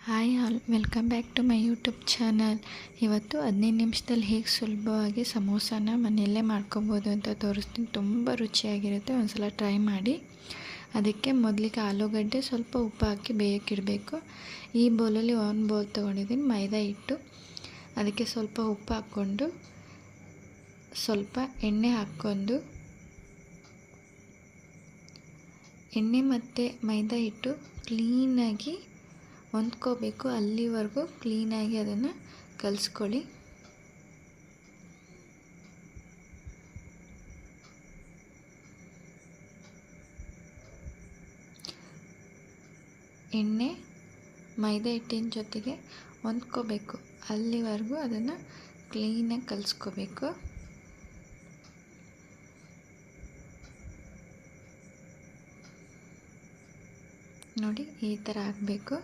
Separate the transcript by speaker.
Speaker 1: Hi all, welcome back to my YouTube channel. ಇವತ್ತು 15 ನಿಮಿಷದಲ್ಲಿ ಹೇಗೆ ಸುಲಭವಾಗಿ ಸಮೋಸಾನ ಮನೆಯಲ್ಲೇ ಮಾಡ್ಕೊಬೋದು ಅಂತ ತೋರಿಸ್ತೀನಿ. ತುಂಬ ರುಚಿಯಾಗಿರುತ್ತೆ, ಒಂದ್ಸಲ ಟ್ರೈ ಮಾಡಿ. ಅದಕ್ಕೆ ಮೊದಲಿಗೆ ಆಲೂಗಡ್ಡೆ ಸ್ವಲ್ಪ ಉಪ್ಪು ಹಾಕಿ ಬೇಯಕ್ಕಿಡಬೇಕು. ಈ ಬೌಲಲ್ಲಿ 1 ಬೌಲ್ ತೊಗೊಂಡಿದ್ದೀನಿ ಮೈದಾ ಹಿಟ್ಟು. ಅದಕ್ಕೆ ಸ್ವಲ್ಪ ಉಪ್ಪು ಹಾಕ್ಕೊಂಡು ಸ್ವಲ್ಪ ಎಣ್ಣೆ ಹಾಕ್ಕೊಂಡು ಎಣ್ಣೆ ಮತ್ತು ಮೈದಾ ಹಿಟ್ಟು ಕ್ಲೀನಾಗಿ ಹೊಂದ್ಕೋಬೇಕು. ಅಲ್ಲಿವರೆಗೂ ಕ್ಲೀನಾಗಿ ಅದನ್ನು ಕಲಿಸ್ಕೊಳ್ಳಿ. ಎಣ್ಣೆ ಮೈದಾ ಹಿಟ್ಟಿನ ಜೊತೆಗೆ ಹೊಂದ್ಕೋಬೇಕು, ಅಲ್ಲಿವರೆಗೂ ಅದನ್ನು ಕ್ಲೀನಾಗಿ ಕಲಿಸ್ಕೋಬೇಕು. ನೋಡಿ, ಈ ಥರ ಆಗಬೇಕು.